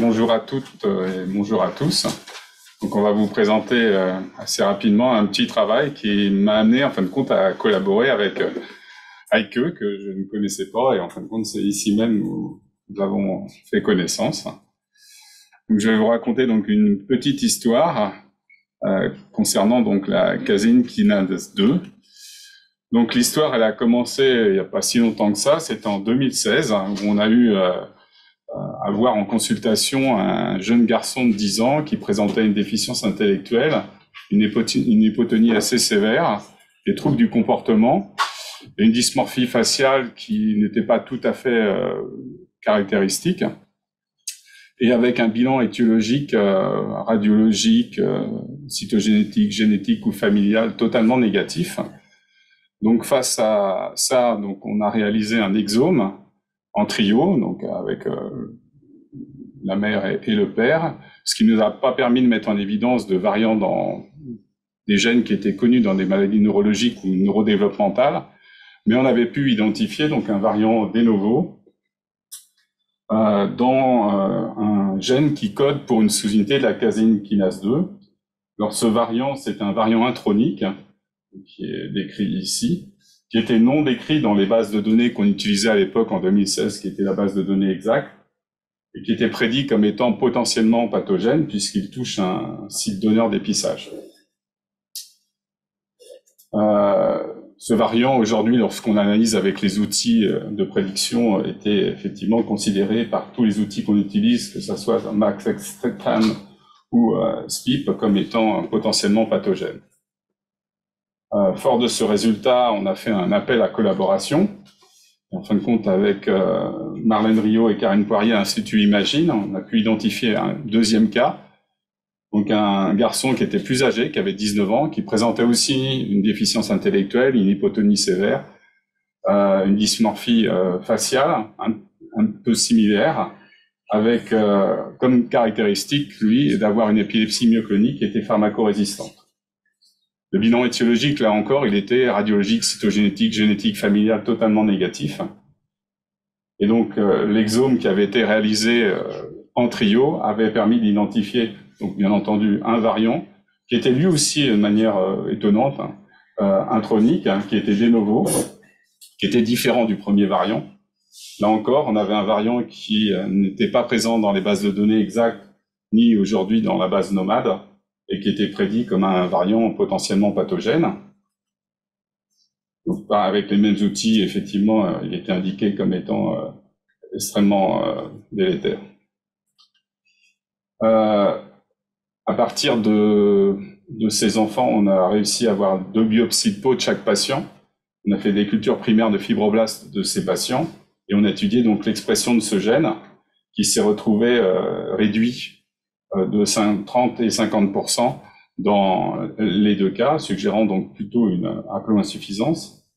bonjour à toutes et bonjour à tous. Donc on va vous présenter assez rapidement un petit travail qui m'a amené en fin de compte à collaborer avec Heike, que je ne connaissais pas, et en fin de compte c'est ici même où nous avons fait connaissance. Donc je vais vous raconter donc une petite histoire concernant donc la casine Kinase 2. Donc l'histoire elle a commencé il n'y a pas si longtemps que ça, c'était en 2016 où on a eu à voir en consultation un jeune garçon de 10 ans qui présentait une déficience intellectuelle, une hypotonie assez sévère, des troubles du comportement, et une dysmorphie faciale qui n'était pas tout à fait caractéristique, et avec un bilan étiologique, radiologique, cytogénétique, génétique ou familial totalement négatif. Donc face à ça, donc on a réalisé un exome en trio, donc avec la mère et le père, ce qui ne nous a pas permis de mettre en évidence de variants dans des gènes qui étaient connus dans des maladies neurologiques ou neurodéveloppementales, mais on avait pu identifier donc un variant de novo dans un gène qui code pour une sous-unité de la casine kinase 2. Alors ce variant, c'est un variant intronique, qui est décrit ici, qui était non décrit dans les bases de données qu'on utilisait à l'époque en 2016, qui était la base de données exacte, et qui était prédit comme étant potentiellement pathogène, puisqu'il touche un site donneur d'épissage. Ce variant, aujourd'hui, lorsqu'on analyse avec les outils de prédiction, était effectivement considéré par tous les outils qu'on utilise, que ce soit MaxExTran ou SPIP, comme étant potentiellement pathogène. Fort de ce résultat, on a fait un appel à collaboration. En fin de compte, avec Marlène Riot et Karine Poirier à l'Institut Imagine, on a pu identifier un deuxième cas. Donc un garçon qui était plus âgé, qui avait 19 ans, qui présentait aussi une déficience intellectuelle, une hypotonie sévère, une dysmorphie faciale un peu similaire, avec comme caractéristique, lui, d'avoir une épilepsie myoclonique qui était pharmacorésistante. Le bilan étiologique, là encore, il était radiologique, cytogénétique, génétique, familial, totalement négatif. Et donc, l'exome qui avait été réalisé en trio avait permis d'identifier, donc bien entendu, un variant qui était lui aussi, de manière étonnante, intronique, qui était de novo, qui était différent du premier variant. Là encore, on avait un variant qui n'était pas présent dans les bases de données exactes, ni aujourd'hui dans la base nomade, et qui était prédit comme un variant potentiellement pathogène. Donc, avec les mêmes outils, effectivement, il était indiqué comme étant extrêmement délétère. À partir de ces enfants, on a réussi à avoir 2 biopsies de peau de chaque patient. On a fait des cultures primaires de fibroblastes de ces patients, et on a étudié donc l'expression de ce gène, qui s'est retrouvé réduit de 30 et 50% dans les deux cas, suggérant donc plutôt une haploinsuffisance.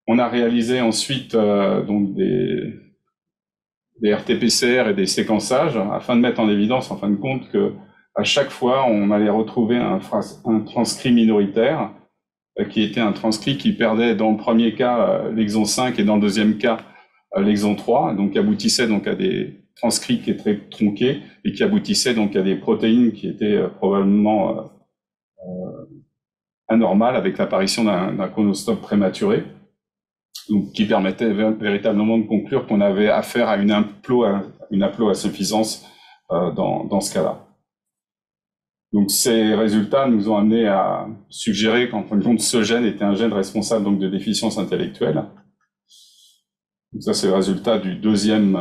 On a réalisé ensuite donc des RT-PCR et des séquençages afin de mettre en évidence, en fin de compte, que à chaque fois, on allait retrouver un transcrit minoritaire qui était un transcrit qui perdait dans le premier cas l'exon 5 et dans le deuxième cas l'exon 3, donc aboutissait donc à des transcrits qui étaient tronqués et qui aboutissaient donc à des protéines qui étaient probablement anormales avec l'apparition d'un chronostope prématuré, donc qui permettait véritablement de conclure qu'on avait affaire à une haploinsuffisance dans ce cas-là. Donc ces résultats nous ont amené à suggérer qu'en fin de compte ce gène était un gène responsable donc de déficience intellectuelle. Donc ça c'est le résultat du deuxième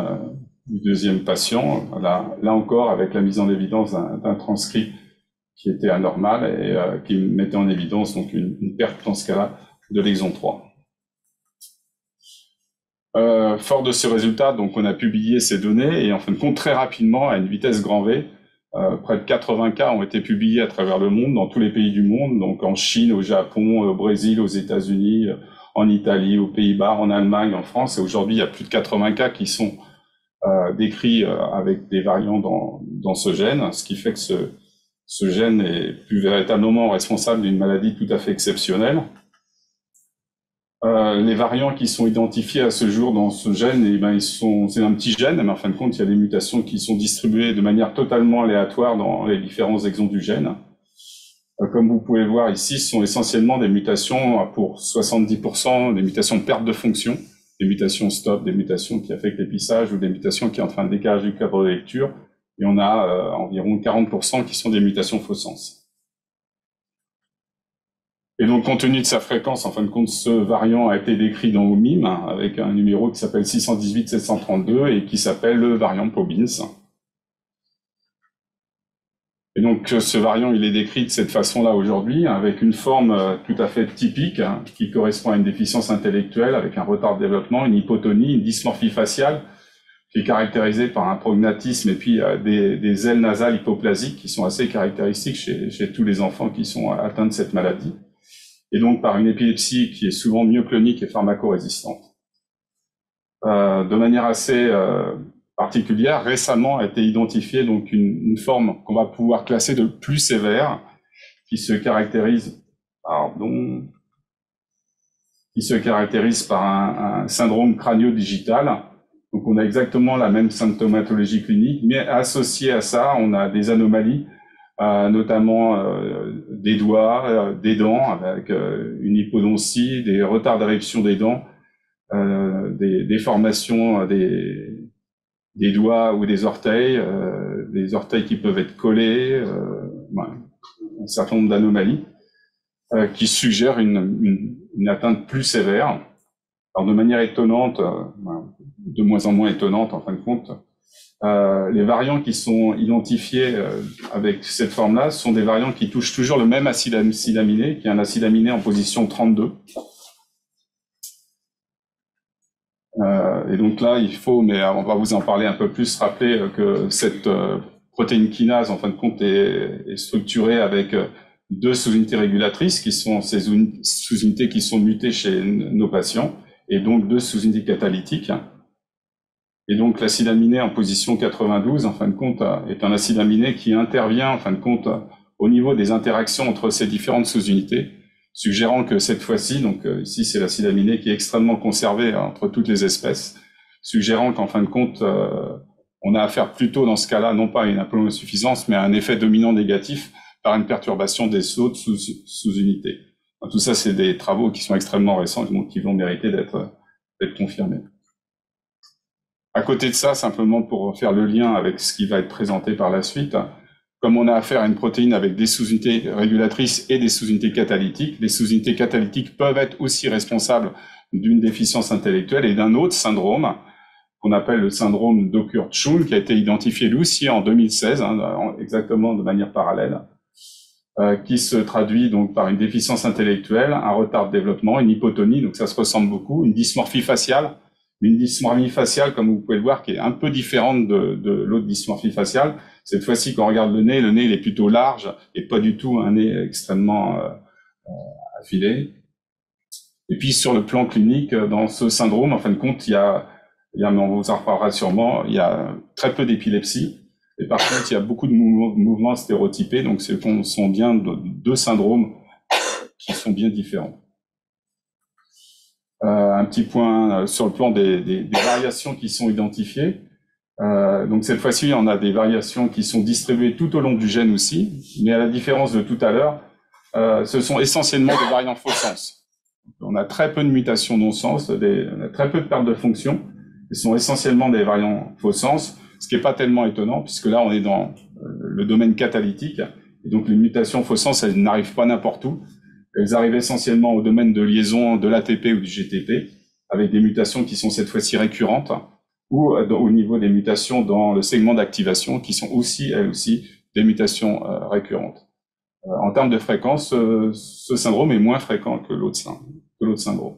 patient, là encore avec la mise en évidence d'un transcrit qui était anormal et qui mettait en évidence donc une perte dans ce cas-là de l'exon 3. Fort de ces résultats, donc on a publié ces données et en fin de compte très rapidement à une vitesse grand V, près de 80 cas ont été publiés à travers le monde, dans tous les pays du monde, donc en Chine, au Japon, au Brésil, aux États-Unis, en Italie, aux Pays-Bas, en Allemagne, en France, et aujourd'hui il y a plus de 80 cas qui sont décrits avec des variants dans ce gène, ce qui fait que ce gène est plus véritablement responsable d'une maladie tout à fait exceptionnelle. Les variants qui sont identifiés à ce jour dans ce gène, eh ben, c'est un petit gène, mais en fin de compte, il y a des mutations qui sont distribuées de manière totalement aléatoire dans les différents exons du gène. Comme vous pouvez le voir ici, ce sont essentiellement des mutations pour 70%, des mutations de perte de fonction, des mutations stop, des mutations qui affectent l'épissage ou des mutations qui entraînent un décalage du cadre de lecture. Et on a environ 40% qui sont des mutations faux sens. Et donc, compte tenu de sa fréquence, en fin de compte, ce variant a été décrit dans OMIM avec un numéro qui s'appelle 618-732 et qui s'appelle le variant Pobbins. Et donc, ce variant, il est décrit de cette façon-là aujourd'hui, avec une forme tout à fait typique, qui correspond à une déficience intellectuelle, avec un retard de développement, une hypotonie, une dysmorphie faciale, qui est caractérisée par un prognatisme et puis des ailes nasales hypoplasiques qui sont assez caractéristiques chez tous les enfants qui sont atteints de cette maladie. Et donc par une épilepsie qui est souvent myoclonique et pharmacorésistante. De manière assez particulière, récemment a été identifiée donc une forme qu'on va pouvoir classer de plus sévère, qui se caractérise par un syndrome crânio-digital. Donc on a exactement la même symptomatologie clinique, mais associé à ça, on a des anomalies, notamment des doigts, des dents, avec une hypodontie, des retards d'érection des dents, des déformations des doigts ou des orteils qui peuvent être collés, un certain nombre d'anomalies qui suggèrent une atteinte plus sévère. Alors de manière étonnante, de moins en moins étonnante en fin de compte, les variants qui sont identifiés avec cette forme-là sont des variants qui touchent toujours le même acide aminé, qui est un acide aminé en position 32. Et donc là, il faut, mais on va vous en parler un peu plus, rappeler que cette protéine kinase, en fin de compte, est structurée avec deux sous-unités régulatrices, qui sont ces sous-unités qui sont mutées chez nos patients, et donc deux sous-unités catalytiques. Et donc l'acide aminé en position 92, en fin de compte, est un acide aminé qui intervient, en fin de compte, au niveau des interactions entre ces différentes sous-unités, suggérant que cette fois-ci, donc ici c'est l'acide aminé qui est extrêmement conservé entre toutes les espèces, suggérant qu'en fin de compte, on a affaire plutôt dans ce cas-là, non pas à une haploinsuffisance, mais à un effet dominant négatif par une perturbation des autres sous-unités. Tout ça, c'est des travaux qui sont extrêmement récents, donc qui vont mériter d'être confirmés. À côté de ça, simplement pour faire le lien avec ce qui va être présenté par la suite, comme on a affaire à une protéine avec des sous-unités régulatrices et des sous-unités catalytiques, les sous-unités catalytiques peuvent être aussi responsables d'une déficience intellectuelle et d'un autre syndrome qu'on appelle le syndrome d'Okurtschul, qui a été identifié lui aussi en 2016, exactement de manière parallèle, qui se traduit donc par une déficience intellectuelle, un retard de développement, une hypotonie, donc ça se ressemble beaucoup, une dysmorphie faciale, comme vous pouvez le voir, qui est un peu différente de l'autre dysmorphie faciale. Cette fois-ci, quand on regarde le nez il est plutôt large et pas du tout un nez extrêmement affilé. Et puis sur le plan clinique, dans ce syndrome, en fin de compte, mais on vous en reparlera sûrement, il y a très peu d'épilepsie. Et par contre, il y a beaucoup de mouvements stéréotypés, donc ce sont bien deux syndromes qui sont bien différents. Un petit point sur le plan des variations qui sont identifiées. Donc cette fois-ci, on a des variations qui sont distribuées tout au long du gène aussi, mais à la différence de tout à l'heure, ce sont essentiellement des variants faux sens. On a très peu de mutations non-sens, on a très peu de pertes de fonction, ce sont essentiellement des variants faux sens, ce qui n'est pas tellement étonnant, puisque là, on est dans le domaine catalytique, et donc les mutations faux sens, elles n'arrivent pas n'importe où. Elles arrivent essentiellement au domaine de liaison de l'ATP ou du GTP, avec des mutations qui sont cette fois-ci récurrentes, ou au niveau des mutations dans le segment d'activation, qui sont aussi, elles aussi, des mutations récurrentes. En termes de fréquence, ce syndrome est moins fréquent que l'autre syndrome.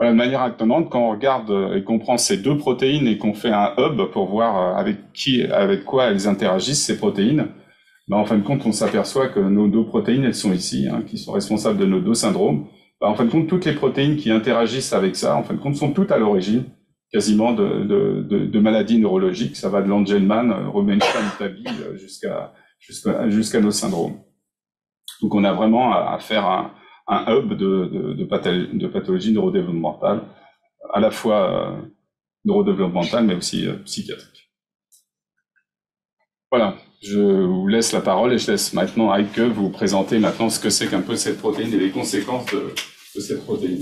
De manière étonnante, quand on regarde et qu'on prend ces deux protéines et qu'on fait un hub pour voir avec quoi elles interagissent, ces protéines, en fin de compte, on s'aperçoit que nos deux protéines, elles sont ici, qui sont responsables de nos deux syndromes. En fin de compte, toutes les protéines qui interagissent avec ça, en fin de compte, sont toutes à l'origine quasiment de maladies neurologiques. Ça va de l'Angelman, Rubinstein-Tabi jusqu'à nos syndromes. Donc, on a vraiment affaire à un hub de pathologie neurodéveloppementale, à la fois neurodéveloppementale, mais aussi psychiatrique. Voilà, je vous laisse la parole et je laisse maintenant Heike vous présenter maintenant ce que c'est qu'un peu cette protéine et les conséquences de cette protéine.